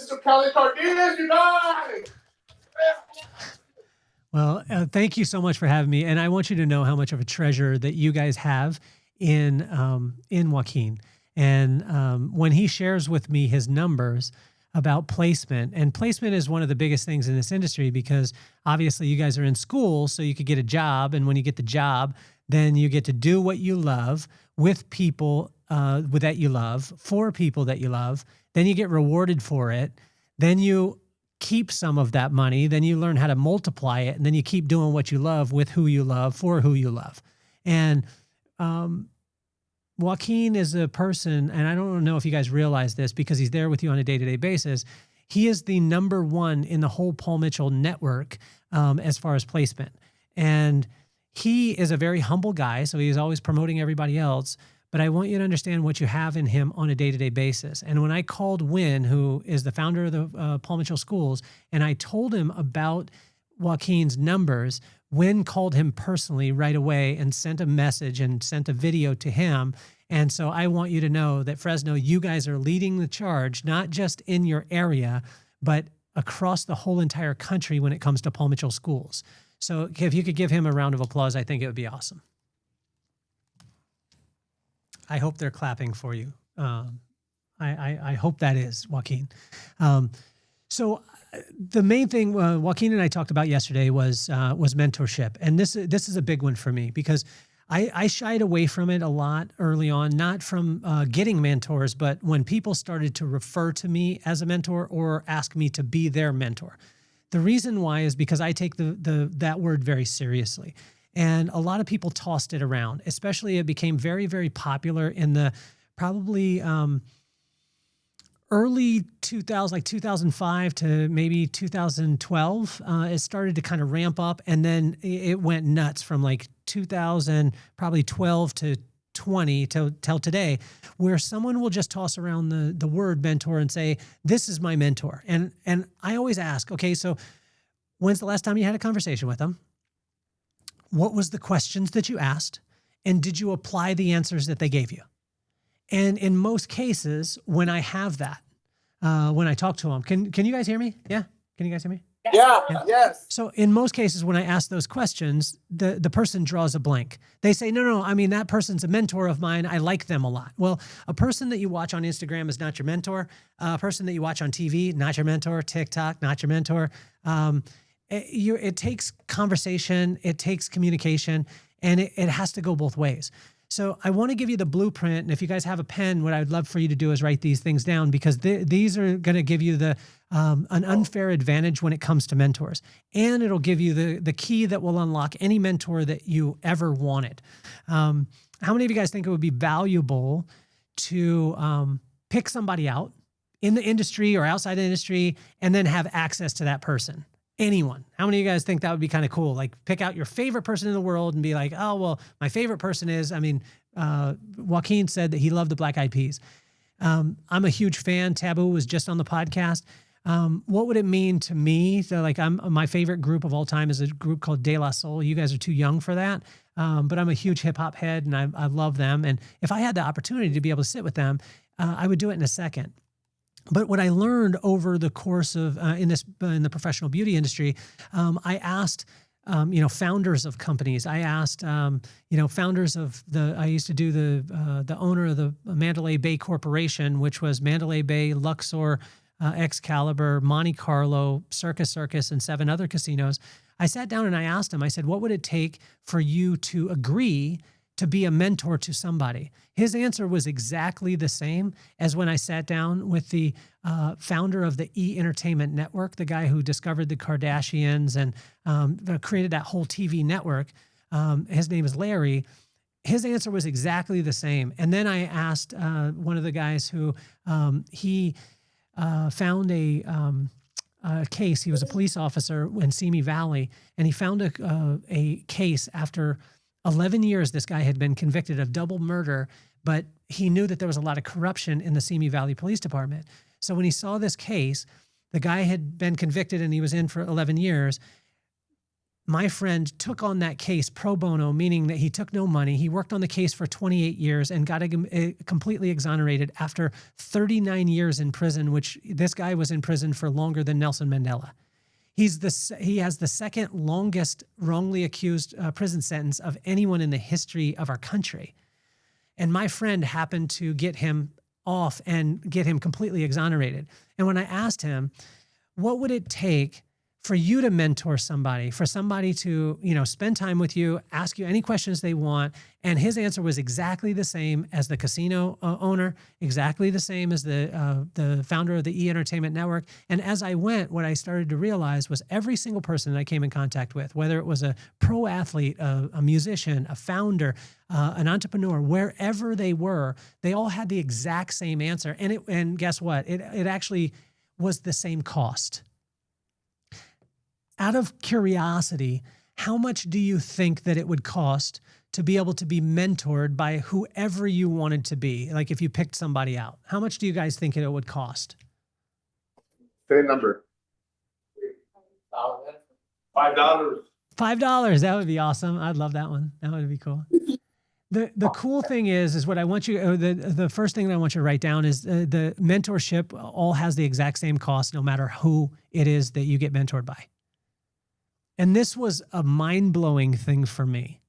Mr. Kelly Cardenas, you guys. Well, thank you so much for having me. And I want you to know how much of a treasure that you guys have in Joaquin. And when he shares with me his numbers about placement, and placement is one of the biggest things in this industry because obviously you guys are in school so you could get a job. And when you get the job, then you get to do what you love with people that you love, for people that you love. Then you get rewarded for it. Then you keep some of that money, then you learn how to multiply it, and then you keep doing what you love with who you love for who you love. And Joaquin is a person, and I don't know if you guys realize this because he's there with you on a day-to-day basis. He is the number one in the whole Paul Mitchell network as far as placement. And he is a very humble guy, so he's always promoting everybody else. But I want you to understand what you have in him on a day-to-day basis. And when I called Wynn, who is the founder of the Paul Mitchell Schools, and I told him about Joaquin's numbers, Wynn called him personally right away and sent a message and sent a video to him. And so I want you to know that Fresno, you guys are leading the charge, not just in your area, but across the whole entire country when it comes to Paul Mitchell Schools. So if you could give him a round of applause, I think it would be awesome. I hope they're clapping for you. I hope that is, Joaquin. So the main thing Joaquin and I talked about yesterday was mentorship. And this is a big one for me because I shied away from it a lot early on, not from getting mentors, but when people started to refer to me as a mentor or ask me to be their mentor. The reason why is because I take that word very seriously. And a lot of people tossed it around, especially it became very, very popular in the probably early 2000, like 2005 to maybe 2012. It started to kind of ramp up and then it went nuts from like 2000, probably 12 to 20 till today, where someone will just toss around the word mentor and say, this is my mentor. And I always ask, okay, so when's the last time you had a conversation with them? What was the questions that you asked? And did you apply the answers that they gave you? And in most cases, when I have that, when I talk to them, can you guys hear me? Yeah. Can you guys hear me? Yeah. Yes. So in most cases, when I ask those questions, the person draws a blank. They say, no, I mean, that person's a mentor of mine. I like them a lot. Well, a person that you watch on Instagram is not your mentor. A person that you watch on TV, not your mentor. TikTok, not your mentor. It takes conversation, it takes communication, and it has to go both ways. So I want to give you the blueprint. And if you guys have a pen, what I'd love for you to do is write these things down because these are going to give you an unfair advantage when it comes to mentors. And it'll give you the key that will unlock any mentor that you ever wanted. How many of you guys think it would be valuable to pick somebody out in the industry or outside the industry and then have access to that person? Anyone? How many of you guys think that would be kind of cool? Like pick out your favorite person in the world and be like, oh, well, my favorite person is, Joaquin said that he loved the Black Eyed Peas. I'm a huge fan. Taboo was just on the podcast. What would it mean to me? So like my favorite group of all time is a group called De La Soul. You guys are too young for that. But I'm a huge hip hop head and I love them. And if I had the opportunity to be able to sit with them, I would do it in a second. But what I learned over the course of in the professional beauty industry, I asked, founders of companies. I asked, founders of I used to do the owner of the Mandalay Bay Corporation, which was Mandalay Bay, Luxor, Excalibur, Monte Carlo, Circus, and 7 other casinos. I sat down and I asked him, I said, what would it take for you to agree to be a mentor to somebody? His answer was exactly the same as when I sat down with the founder of the E! Entertainment Network, the guy who discovered the Kardashians and created that whole TV network. His name is Larry. His answer was exactly the same. And then I asked one of the guys who he found a case. He was a police officer in Simi Valley, and he found a case after 11 years. This guy had been convicted of double murder, but he knew that there was a lot of corruption in the Simi Valley Police Department. So when he saw this case, the guy had been convicted and he was in for 11 years. my friend took on that case pro bono, meaning that he took no money. He worked on the case for 28 years and got completely exonerated after 39 years in prison, which this guy was in prison for longer than Nelson Mandela. He has the second longest wrongly accused prison sentence of anyone in the history of our country. And my friend happened to get him off and get him completely exonerated. And when I asked him, what would it take for you to mentor somebody, for somebody to, spend time with you, ask you any questions they want? And his answer was exactly the same as the casino owner, exactly the same as the founder of the E-Entertainment Network. And as I went, what I started to realize was every single person that I came in contact with, whether it was a pro athlete, a musician, a founder, an entrepreneur, wherever they were, they all had the exact same answer. And guess what? It actually was the same cost. Out of curiosity, how much do you think that it would cost to be able to be mentored by whoever you wanted to be? Like if you picked somebody out, how much do you guys think it would cost? Say a number. $5. $5. That would be awesome. I'd love that one. That would be cool. The cool thing is what I want you, the first thing that I want you to write down is the mentorship all has the exact same cost, no matter who it is that you get mentored by. And this was a mind-blowing thing for me.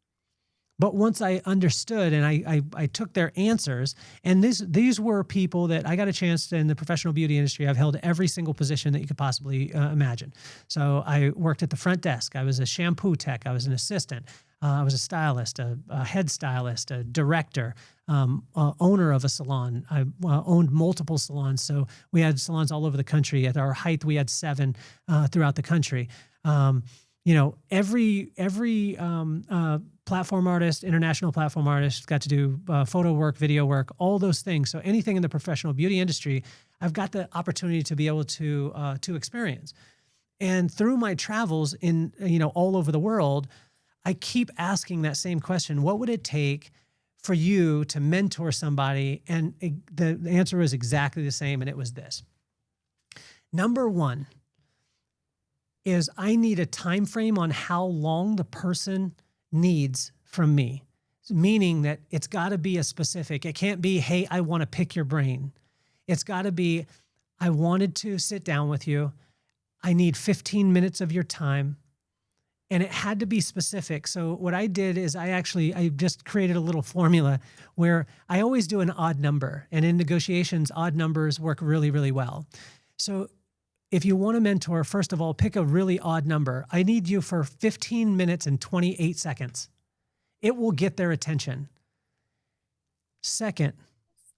But once I understood and I took their answers, and these were people that I got a chance to, in the professional beauty industry, I've held every single position that you could possibly imagine. So I worked at the front desk. I was a shampoo tech. I was an assistant. I was a stylist, a head stylist, a director, owner of a salon. I owned multiple salons. So we had salons all over the country. At our height, we had 7 throughout the country. Every platform artist, international platform artist, got to do photo work, video work, all those things. So anything in the professional beauty industry, I've got the opportunity to be able to experience. And through my travels in, all over the world, I keep asking that same question: what would it take for you to mentor somebody? And the answer was exactly the same, and it was this. Number one is I need a time frame on how long the person needs from me, meaning that it's got to be a specific. It can't be, hey, I want to pick your brain. It's got to be, I wanted to sit down with you. I need 15 minutes of your time. And it had to be specific. So what I did is I just created a little formula where I always do an odd number. And in negotiations, odd numbers work really, really well. So if you want to mentor, first of all, pick a really odd number. I need you for 15 minutes and 28 seconds. It will get their attention. Second,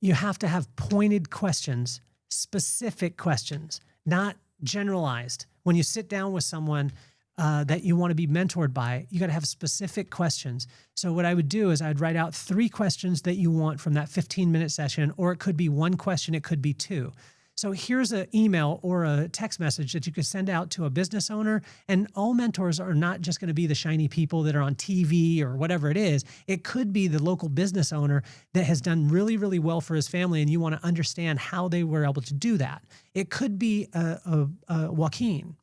you have to have pointed questions, specific questions, not generalized. When you sit down with someone that you want to be mentored by, you got to have specific questions. So what I would do is I'd write out 3 questions that you want from that 15-minute session, or it could be 1 question, it could be 2. So here's an email or a text message that you could send out to a business owner. And all mentors are not just going to be the shiny people that are on TV or whatever it is. It could be the local business owner that has done really, really well for his family, and you want to understand how they were able to do that. It could be a Joaquin.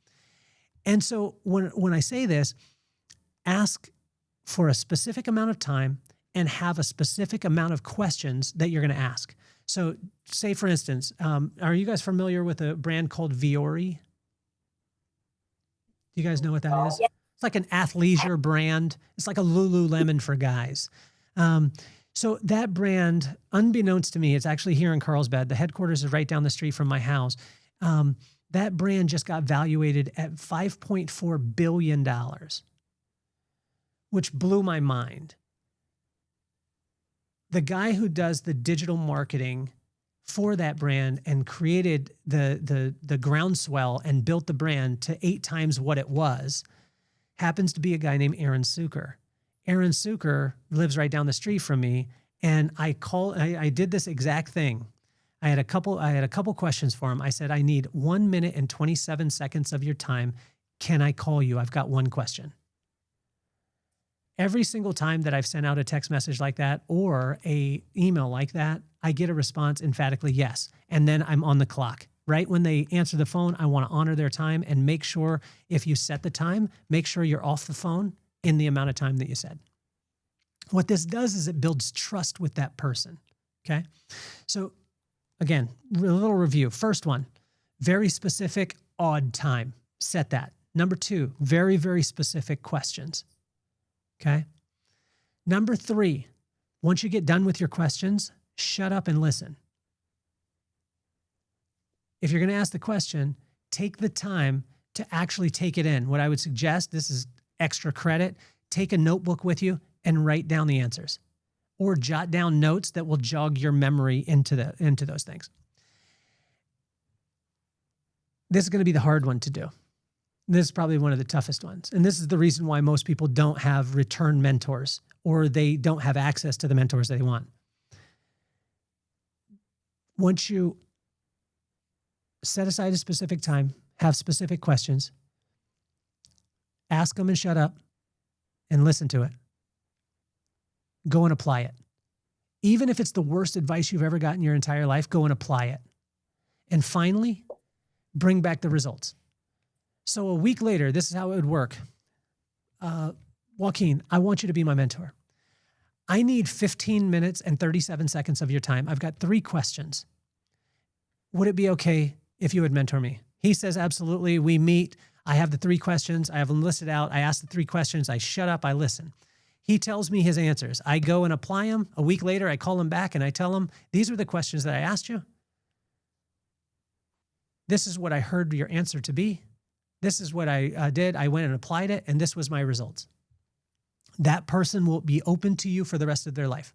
And so when I say this, ask for a specific amount of time and have a specific amount of questions that you're going to ask. So say, for instance, are you guys familiar with a brand called Viore? Do you guys know what that is? Yeah. It's like an athleisure brand. It's like a Lululemon for guys. So that brand, unbeknownst to me, it's actually here in Carlsbad. The headquarters is right down the street from my house. That brand just got valuated at $5.4 billion, which blew my mind. The guy who does the digital marketing for that brand and created the groundswell and built the brand to 8 times what it was happens to be a guy named Aaron Suker. Aaron Suker lives right down the street from me, and I did this exact thing. I had a couple questions for him. I said, I need 1 minute and 27 seconds of your time. Can I call you? I've got 1 question. Every single time that I've sent out a text message like that or a email like that, I get a response emphatically yes. And then I'm on the clock Right when they answer the phone, I want to honor their time and make sure if you set the time, make sure you're off the phone in the amount of time that you said. What this does is it builds trust with that person. Okay. So again, a little review. First one, very specific, odd time. Set that. Number 2, very, very specific questions. Okay. Number 3, once you get done with your questions, shut up and listen. If you're going to ask the question, take the time to actually take it in. What I would suggest, this is extra credit, take a notebook with you and write down the answers, or jot down notes that will jog your memory into those things. This is going to be the hard one to do. This is probably one of the toughest ones. And this is the reason why most people don't have return mentors, or they don't have access to the mentors they want. Once you set aside a specific time, have specific questions, ask them and shut up and listen to it. Go and apply it. Even if it's the worst advice you've ever gotten in your entire life, go and apply it. And finally, bring back the results. So a week later, this is how it would work. Joaquin, I want you to be my mentor. I need 15 minutes and 37 seconds of your time. I've got 3 questions. Would it be okay if you would mentor me? He says, absolutely. We meet. I have the 3 questions. I have them listed out. I ask the 3 questions. I shut up. I listen. He tells me his answers. I go and apply them. A week later, I call him back and I tell him, these are the questions that I asked you. This is what I heard your answer to be. This is what I did. I went and applied it, and this was my results. That person will be open to you for the rest of their life.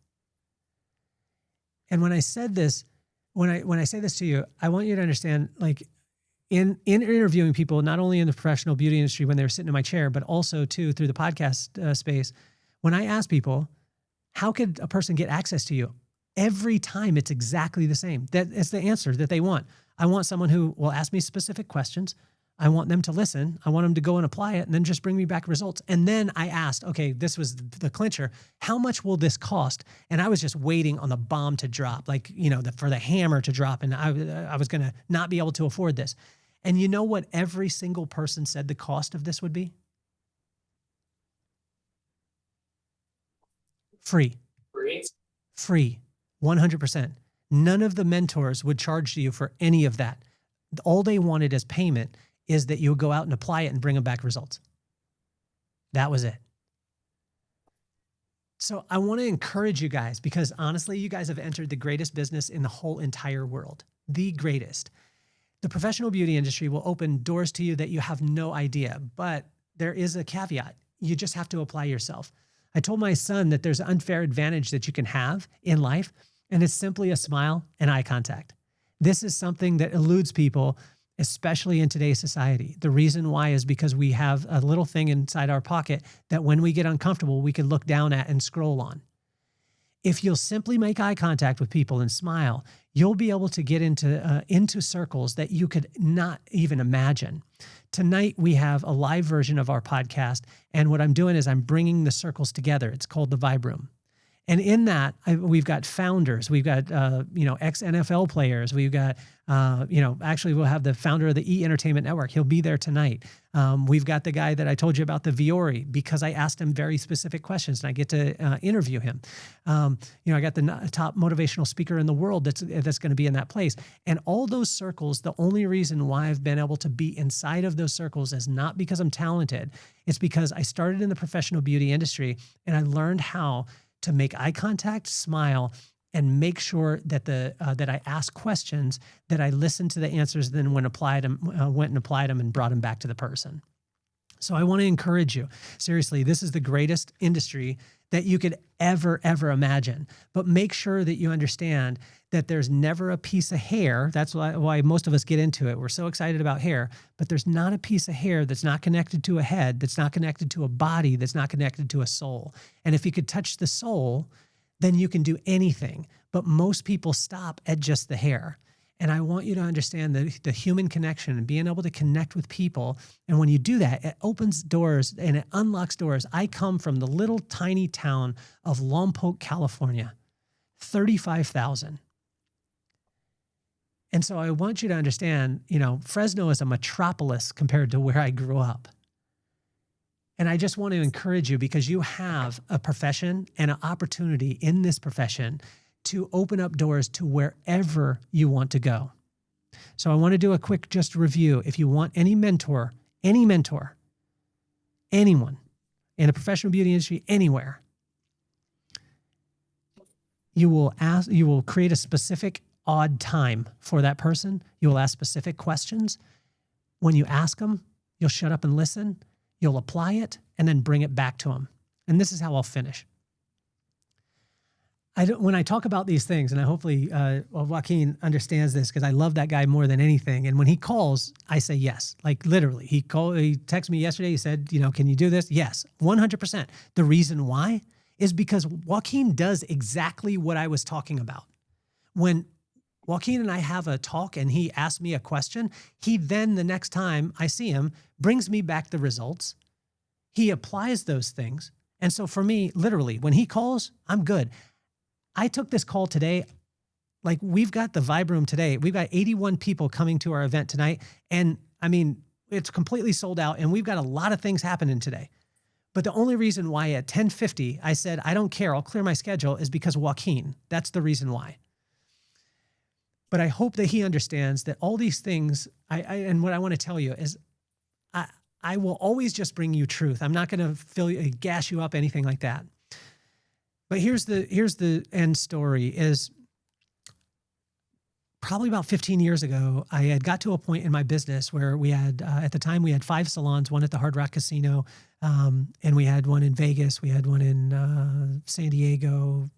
And when I said this, when I say this to you, I want you to understand, like in interviewing people, not only in the professional beauty industry when they're sitting in my chair, but also too through the podcast space, when I ask people, how could a person get access to you? Every time it's exactly the same. That it's the answer that they want. I want someone who will ask me specific questions. I want them to listen. I want them to go and apply it and then just bring me back results. And then I asked, okay, this was the clincher. How much will this cost? And I was just waiting on the bomb to drop, like, for the hammer to drop. And I was going to not be able to afford this. And you know what every single person said the cost of this would be? Free. Free. 100%. None of the mentors would charge you for any of that. All they wanted as payment is that you would go out and apply it and bring them back results. That was it. So I want to encourage you guys, because honestly, you guys have entered the greatest business in the whole entire world. The greatest. The professional beauty industry will open doors to you that you have no idea, but there is a caveat. You just have to apply yourself. I told my son that there's an unfair advantage that you can have in life, and it's simply a smile and eye contact. This is something that eludes people, especially in today's society. The reason why is because we have a little thing inside our pocket that when we get uncomfortable, we can look down at and scroll on. If you'll simply make eye contact with people and smile, you'll be able to get into circles that you could not even imagine. Tonight, we have a live version of our podcast, and what I'm doing is I'm bringing the circles together. It's called the Vibe Room. And in that, we've got founders, we've got, ex-NFL players, we've got, actually we'll have the founder of the E-Entertainment Network. He'll be there tonight. We've got the guy that I told you about, the Viore, because I asked him very specific questions and I get to interview him. I got the top motivational speaker in the world that's going to be in that place. And all those circles, the only reason why I've been able to be inside of those circles is not because I'm talented. It's because I started in the professional beauty industry and I learned how to make eye contact, smile, and make sure that that I ask questions, that I listen to the answers, then went and applied them and brought them back to the person. So I want to encourage you. Seriously, this is the greatest industry that you could ever imagine. But make sure that you understand that there's never a piece of hair. That's why most of us get into it. We're so excited about hair, but there's not a piece of hair that's not connected to a head, that's not connected to a body, that's not connected to a soul. And if you could touch the soul, then you can do anything. But most people stop at just the hair. And I want you to understand the human connection and being able to connect with people. And when you do that, it opens doors and it unlocks doors. I come from the little tiny town of Lompoc, California, 35,000. And so I want you to understand, Fresno is a metropolis compared to where I grew up. And I just want to encourage you, because you have a profession and an opportunity in this profession to open up doors to wherever you want to go. So I want to do a quick just review. If you want any mentor, anyone in the professional beauty industry, anywhere, you will create a specific odd time for that person. You will ask specific questions. When you ask them, you'll shut up and listen. You'll apply it and then bring it back to them. And this is how I'll finish. When I talk about these things, and hopefully Joaquin understands this, because I love that guy more than anything. And when he calls, I say yes. Like literally, he texted me yesterday. He said, can you do this? Yes, 100%. The reason why is because Joaquin does exactly what I was talking about. When Joaquin and I have a talk and he asks me a question, he then, the next time I see him, brings me back the results. He applies those things. And so for me, literally, when he calls, I'm good. I took this call today. Like, we've got the Vibe Room today. We've got 81 people coming to our event tonight. And I mean, it's completely sold out, and we've got a lot of things happening today. But the only reason why at 10:50, I said, I don't care, I'll clear my schedule, is because of Joaquin. That's the reason why. But I hope that he understands that all these things, and what I want to tell you is, I will always just bring you truth. I'm not going to gas you up, anything like that. But here's the end story is, probably about 15 years ago, I had got to a point in my business where we had, at the time, we had 5 salons, one at the Hard Rock Casino, and we had one in Vegas. We had one in San Diego,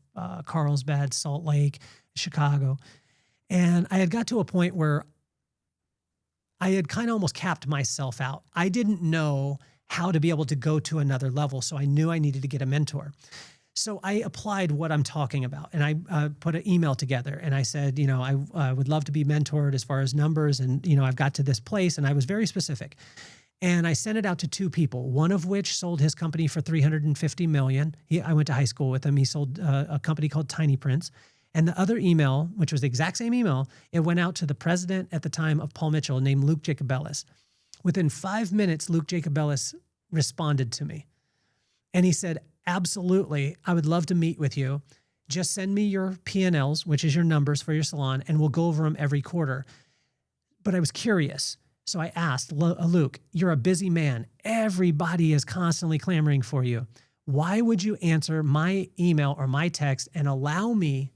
Carlsbad, Salt Lake, Chicago. And I had got to a point where I had kind of almost capped myself out. I didn't know how to be able to go to another level, so I knew I needed to get a mentor. So I applied what I'm talking about, and I put an email together, and I said, I would love to be mentored as far as numbers, and, I've got to this place, and I was very specific. And I sent it out to 2 people, one of which sold his company for $350 million. I went to high school with him. He sold a company called Tiny Prints. And the other email, which was the exact same email, it went out to the president at the time of Paul Mitchell, named Luke Jacobellis. Within 5 minutes, Luke Jacobellis responded to me. And he said, absolutely, I would love to meet with you. Just send me your P&Ls, which is your numbers for your salon, and we'll go over them every quarter. But I was curious. So I asked, Luke, you're a busy man. Everybody is constantly clamoring for you. Why would you answer my email or my text and allow me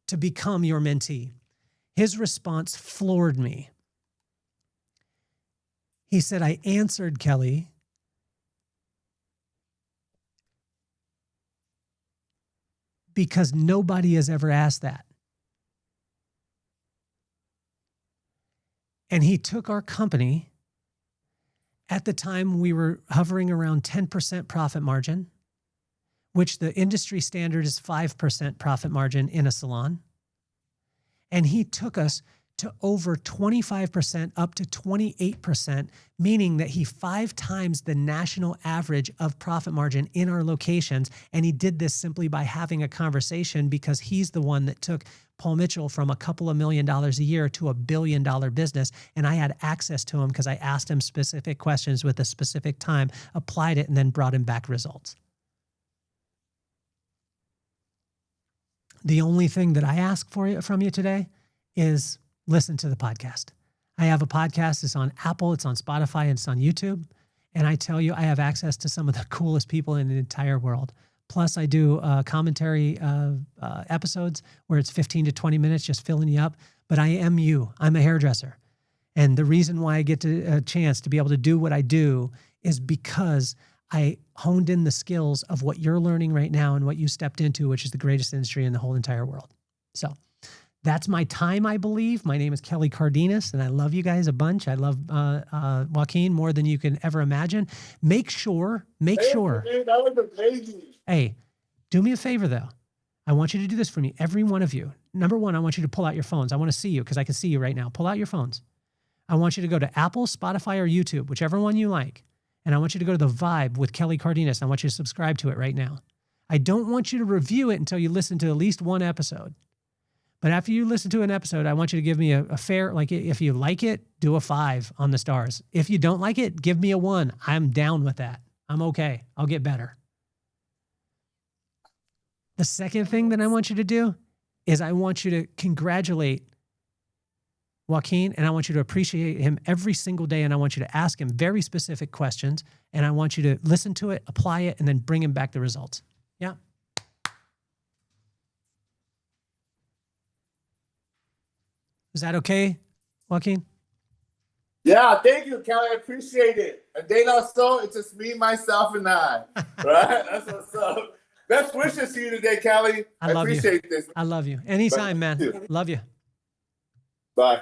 to become your mentee? His response floored me. He said, I answered, Kelly, because nobody has ever asked that. And he took our company. At the time, we were hovering around 10% profit margin, which the industry standard is 5% profit margin in a salon. And he took us to over 25%, up to 28%, meaning that he 5 times the national average of profit margin in our locations. And he did this simply by having a conversation, because he's the one that took Paul Mitchell from a couple of $1 million a year to $1 billion business. And I had access to him because I asked him specific questions with a specific time, applied it, and then brought him back results. The only thing that I ask from you today is listen to the podcast. I have a podcast. It's on Apple, it's on Spotify, and it's on YouTube. And I tell you, I have access to some of the coolest people in the entire world. Plus, I do commentary episodes where it's 15 to 20 minutes just filling you up. But I am you. I'm a hairdresser. And the reason why I get a chance to be able to do what I do is because I honed in the skills of what you're learning right now and what you stepped into, which is the greatest industry in the whole entire world. So that's my time, I believe. My name is Kelly Cardenas, and I love you guys a bunch. I love Joaquin more than you can ever imagine. Make sure. Dude, that was amazing. Hey, do me a favor, though. I want you to do this for me, every one of you. Number one, I want you to pull out your phones. I want to see you because I can see you right now. Pull out your phones. I want you to go to Apple, Spotify, or YouTube, whichever one you like. And I want you to go to The Vibe with Kelly Cardenas. I want you to subscribe to it right now. I don't want you to review it until you listen to at least one episode. But after you listen to an episode, I want you to give me a fair, like if you like it, do a 5 on the stars. If you don't like it, give me a 1. I'm down with that. I'm okay. I'll get better. The second thing that I want you to do is I want you to congratulate Joaquin, and I want you to appreciate him every single day, and I want you to ask him very specific questions, and I want you to listen to it, apply it, and then bring him back the results. Yeah. Is that okay, Joaquin? Yeah, thank you, Kelly. I appreciate it. A day or so, it's just me, myself, and I. Right? That's what's up. Best wishes to you today, Kelly. I love appreciate you. this. I love you. Anytime, man. Love you. Bye.